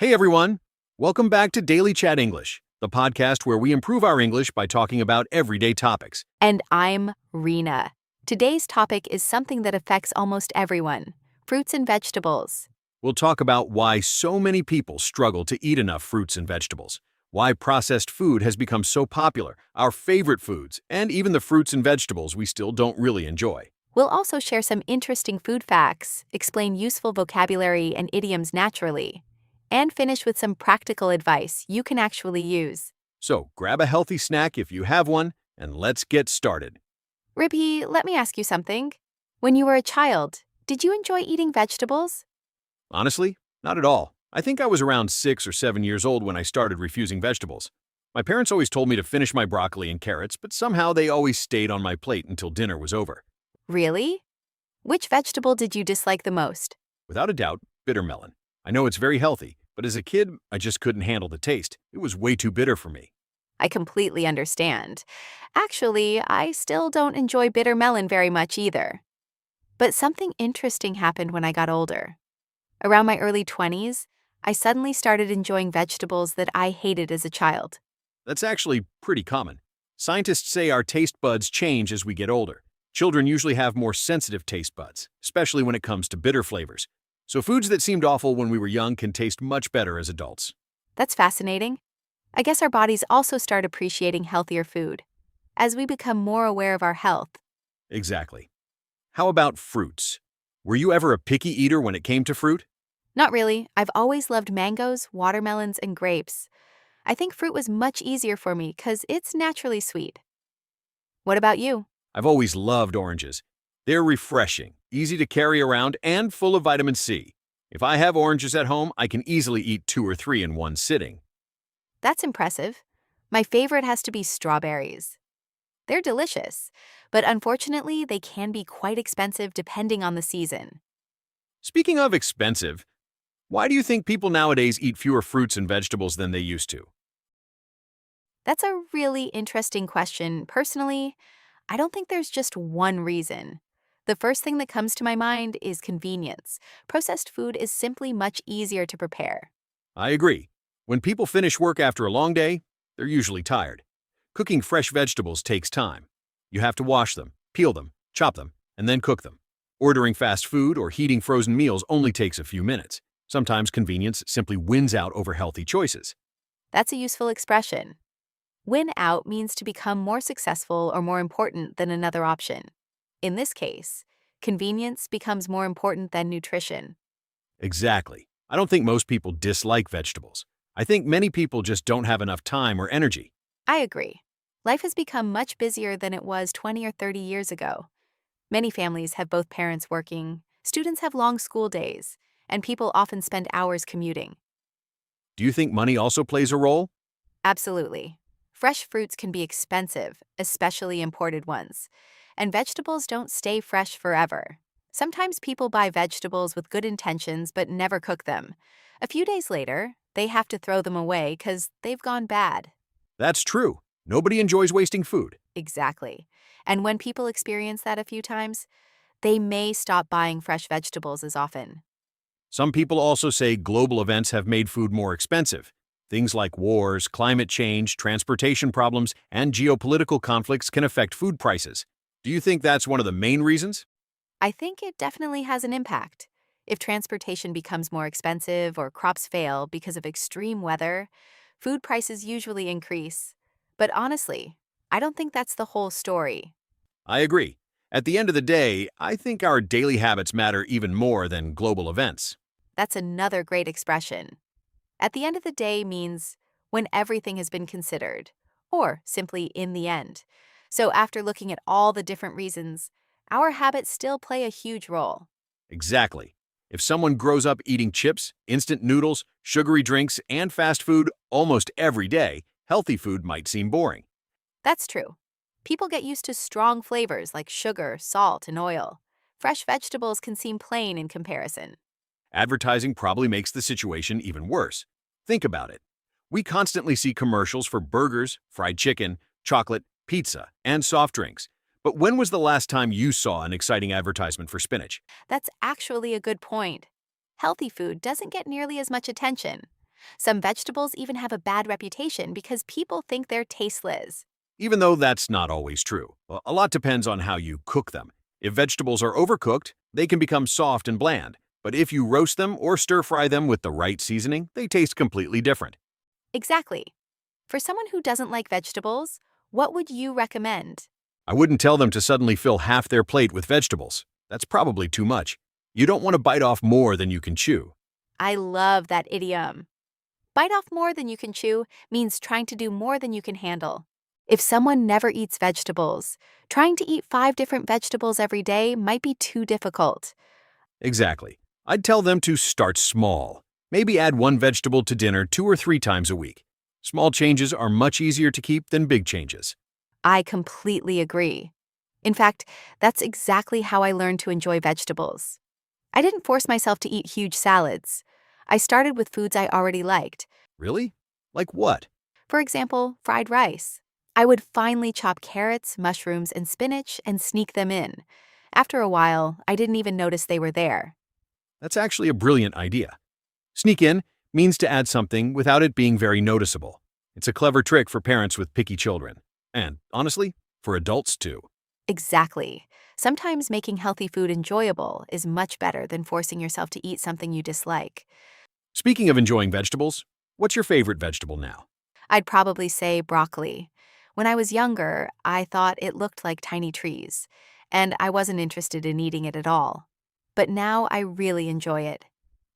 Hey everyone! Welcome back to Daily Chat English, the podcast where we improve our English by talking about everyday topics. And I'm Rena. Today's topic is something that affects almost everyone: fruits and vegetables. We'll talk about why so many people struggle to eat enough fruits and vegetables, why processed food has become so popular, our favorite foods, and even the fruits and vegetables we still don't really enjoy. We'll also share some interesting food facts, explain useful vocabulary and idioms naturally, and finish with some practical advice you can actually use. So grab a healthy snack if you have one, and let's get started. Ribby, let me ask you something. When you were a child, did you enjoy eating vegetables? Honestly, not at all. I think I was around 6 or 7 years old when I started refusing vegetables. My parents always told me to finish my broccoli and carrots, but somehow they always stayed on my plate until dinner was over. Really? Which vegetable did you dislike the most? Without a doubt, bitter melon. I know it's very healthy, but as a kid, I just couldn't handle the taste. It was way too bitter for me. I completely understand. Actually, I still don't enjoy bitter melon very much either. But something interesting happened when I got older. Around my early 20s, I suddenly started enjoying vegetables that I hated as a child. That's actually pretty common. Scientists say our taste buds change as we get older. Children usually have more sensitive taste buds, especially when it comes to bitter flavors. So foods that seemed awful when we were young can taste much better as adults. That's fascinating. I guess our bodies also start appreciating healthier food as we become more aware of our health. Exactly. How about fruits? Were you ever a picky eater when it came to fruit? Not really. I've always loved mangoes, watermelons, and grapes. I think fruit was much easier for me because it's naturally sweet. What about you? I've always loved oranges. They're refreshing, easy to carry around, and full of vitamin C. If I have oranges at home, I can easily eat 2 or 3 in one sitting. That's impressive. My favorite has to be strawberries. They're delicious, but unfortunately, they can be quite expensive depending on the season. Speaking of expensive, why do you think people nowadays eat fewer fruits and vegetables than they used to? That's a really interesting question. Personally, I don't think there's just one reason. The first thing that comes to my mind is convenience. Processed food is simply much easier to prepare. I agree. When people finish work after a long day, they're usually tired. Cooking fresh vegetables takes time. You have to wash them, peel them, chop them, and then cook them. Ordering fast food or heating frozen meals only takes a few minutes. Sometimes convenience simply wins out over healthy choices. That's a useful expression. Win out means to become more successful or more important than another option. In this case, convenience becomes more important than nutrition. Exactly. I don't think most people dislike vegetables. I think many people just don't have enough time or energy. I agree. Life has become much busier than it was 20 or 30 years ago. Many families have both parents working, students have long school days, and people often spend hours commuting. Do you think money also plays a role? Absolutely. Fresh fruits can be expensive, especially imported ones. And vegetables don't stay fresh forever. Sometimes people buy vegetables with good intentions but never cook them. A few days later, they have to throw them away because they've gone bad. That's true. Nobody enjoys wasting food. Exactly. And when people experience that a few times, they may stop buying fresh vegetables as often. Some people also say global events have made food more expensive. Things like wars, climate change, transportation problems, and geopolitical conflicts can affect food prices. Do you think that's one of the main reasons? I think it definitely has an impact. If transportation becomes more expensive or crops fail because of extreme weather, food prices usually increase. But honestly, I don't think that's the whole story. I agree. At the end of the day, I think our daily habits matter even more than global events. That's another great expression. At the end of the day means when everything has been considered, or simply in the end. So after looking at all the different reasons, our habits still play a huge role. Exactly. If someone grows up eating chips, instant noodles, sugary drinks, and fast food almost every day, healthy food might seem boring. That's true. People get used to strong flavors like sugar, salt, and oil. Fresh vegetables can seem plain in comparison. Advertising probably makes the situation even worse. Think about it. We constantly see commercials for burgers, fried chicken, chocolate, pizza, and soft drinks. But when was the last time you saw an exciting advertisement for spinach? That's actually a good point. Healthy food doesn't get nearly as much attention. Some vegetables even have a bad reputation because people think they're tasteless. Even though that's not always true. A lot depends on how you cook them. If vegetables are overcooked, they can become soft and bland. But if you roast them or stir-fry them with the right seasoning, they taste completely different. Exactly. For someone who doesn't like vegetables, what would you recommend? I wouldn't tell them to suddenly fill half their plate with vegetables. That's probably too much. You don't want to bite off more than you can chew. I love that idiom. Bite off more than you can chew means trying to do more than you can handle. If someone never eats vegetables, trying to eat 5 different vegetables every day might be too difficult. Exactly. I'd tell them to start small. Maybe add one vegetable to dinner 2 or 3 times a week. Small changes are much easier to keep than big changes. I completely agree. In fact, that's exactly how I learned to enjoy vegetables. I didn't force myself to eat huge salads. I started with foods I already liked. Really? Like what? For example, fried rice. I would finely chop carrots, mushrooms, and spinach and sneak them in. After a while, I didn't even notice they were there. That's actually a brilliant idea. Sneak in means to add something without it being very noticeable. It's a clever trick for parents with picky children. And, honestly, for adults too. Exactly. Sometimes making healthy food enjoyable is much better than forcing yourself to eat something you dislike. Speaking of enjoying vegetables, what's your favorite vegetable now? I'd probably say broccoli. When I was younger, I thought it looked like tiny trees, and I wasn't interested in eating it at all. But now I really enjoy it.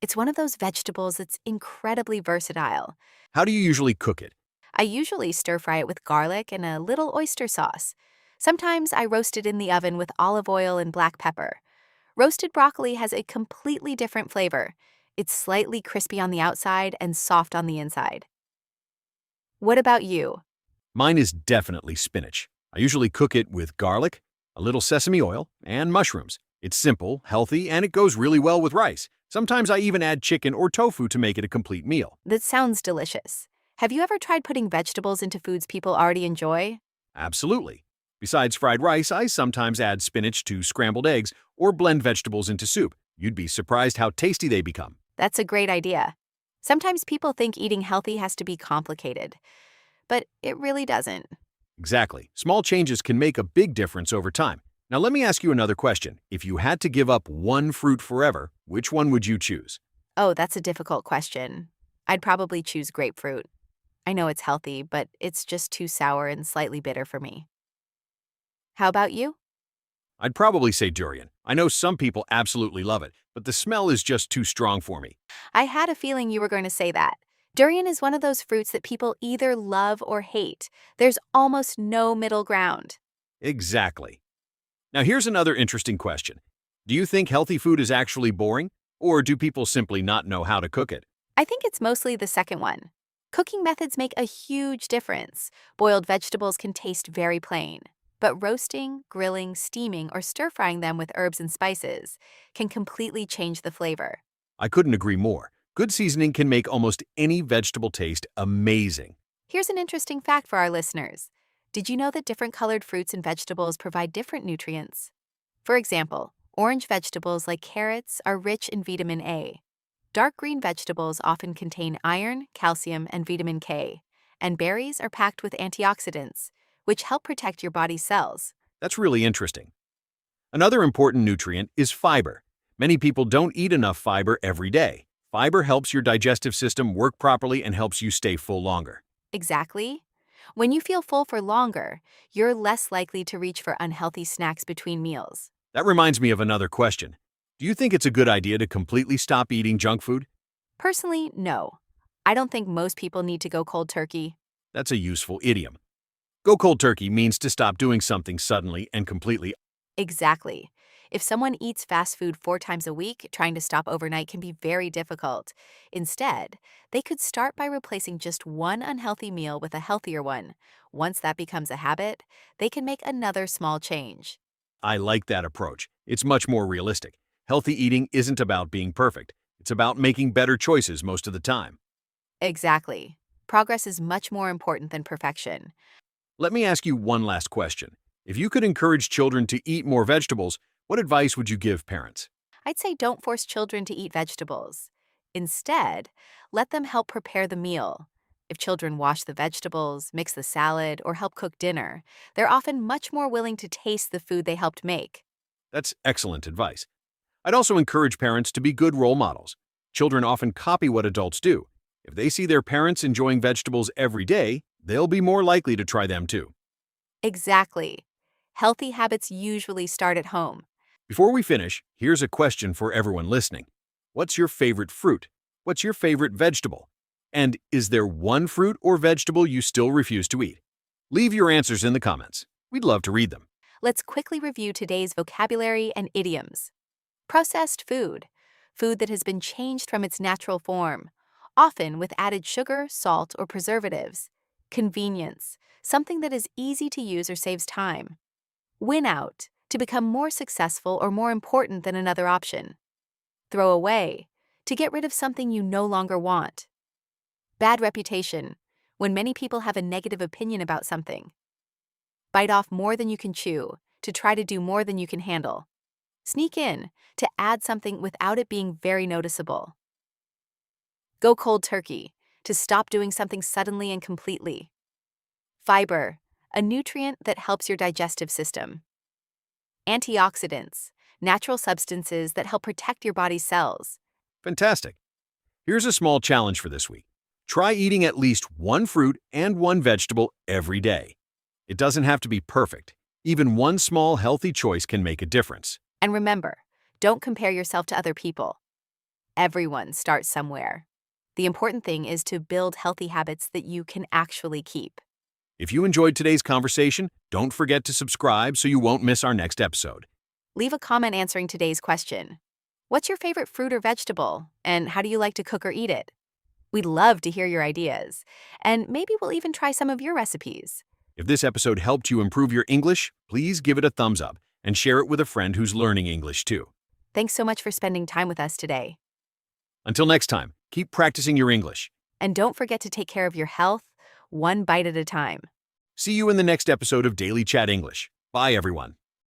It's one of those vegetables that's incredibly versatile. How do you usually cook it? I usually stir fry it with garlic and a little oyster sauce. Sometimes I roast it in the oven with olive oil and black pepper. Roasted broccoli has a completely different flavor. It's slightly crispy on the outside and soft on the inside. What about you? Mine is definitely spinach. I usually cook it with garlic, a little sesame oil, and mushrooms. It's simple, healthy, and it goes really well with rice. Sometimes I even add chicken or tofu to make it a complete meal. That sounds delicious. Have you ever tried putting vegetables into foods people already enjoy? Absolutely. Besides fried rice, I sometimes add spinach to scrambled eggs or blend vegetables into soup. You'd be surprised how tasty they become. That's a great idea. Sometimes people think eating healthy has to be complicated, but it really doesn't. Exactly. Small changes can make a big difference over time. Now let me ask you another question. If you had to give up one fruit forever, which one would you choose? Oh, that's a difficult question. I'd probably choose grapefruit. I know it's healthy, but it's just too sour and slightly bitter for me. How about you? I'd probably say durian. I know some people absolutely love it, but the smell is just too strong for me. I had a feeling you were going to say that. Durian is one of those fruits that people either love or hate. There's almost no middle ground. Exactly. Now here's another interesting question. Do you think healthy food is actually boring, or do people simply not know how to cook it? I think it's mostly the second one. Cooking methods make a huge difference. Boiled vegetables can taste very plain, but roasting, grilling, steaming, or stir-frying them with herbs and spices can completely change the flavor. I couldn't agree more. Good seasoning can make almost any vegetable taste amazing. Here's an interesting fact for our listeners. Did you know that different colored fruits and vegetables provide different nutrients? For example, orange vegetables like carrots are rich in vitamin A. Dark green vegetables often contain iron, calcium, and vitamin K, and berries are packed with antioxidants, which help protect your body's cells. That's really interesting. Another important nutrient is fiber. Many people don't eat enough fiber every day. Fiber helps your digestive system work properly and helps you stay full longer. Exactly. When you feel full for longer, you're less likely to reach for unhealthy snacks between meals. That reminds me of another question. Do you think it's a good idea to completely stop eating junk food? Personally, no. I don't think most people need to go cold turkey. That's a useful idiom. Go cold turkey means to stop doing something suddenly and completely. Exactly. If someone eats fast food 4 times a week, trying to stop overnight can be very difficult. Instead, they could start by replacing just one unhealthy meal with a healthier one. Once that becomes a habit, they can make another small change. I like that approach. It's much more realistic. Healthy eating isn't about being perfect. It's about making better choices most of the time. Exactly. Progress is much more important than perfection. Let me ask you one last question. If you could encourage children to eat more vegetables, what advice would you give parents? I'd say don't force children to eat vegetables. Instead, let them help prepare the meal. If children wash the vegetables, mix the salad, or help cook dinner, they're often much more willing to taste the food they helped make. That's excellent advice. I'd also encourage parents to be good role models. Children often copy what adults do. If they see their parents enjoying vegetables every day, they'll be more likely to try them too. Exactly. Healthy habits usually start at home. Before we finish, here's a question for everyone listening. What's your favorite fruit? What's your favorite vegetable? And is there one fruit or vegetable you still refuse to eat? Leave your answers in the comments. We'd love to read them. Let's quickly review today's vocabulary and idioms. Processed food, food that has been changed from its natural form, often with added sugar, salt, or preservatives. Convenience, something that is easy to use or saves time. Win out, to become more successful or more important than another option. Throw away, to get rid of something you no longer want. Bad reputation, when many people have a negative opinion about something. Bite off more than you can chew, to try to do more than you can handle. Sneak in, to add something without it being very noticeable. Go cold turkey, to stop doing something suddenly and completely. Fiber, a nutrient that helps your digestive system. Antioxidants, natural substances that help protect your body's cells. Fantastic. Here's a small challenge for this week. Try eating at least one fruit and one vegetable every day. It doesn't have to be perfect. Even one small healthy choice can make a difference. And remember, don't compare yourself to other people. Everyone starts somewhere. The important thing is to build healthy habits that you can actually keep. If you enjoyed today's conversation, don't forget to subscribe so you won't miss our next episode. Leave a comment answering today's question. What's your favorite fruit or vegetable, and how do you like to cook or eat it? We'd love to hear your ideas, and maybe we'll even try some of your recipes. If this episode helped you improve your English, please give it a thumbs up and share it with a friend who's learning English too. Thanks so much for spending time with us today. Until next time, keep practicing your English. And don't forget to take care of your health, one bite at a time. See you in the next episode of Daily Chat English. Bye, everyone.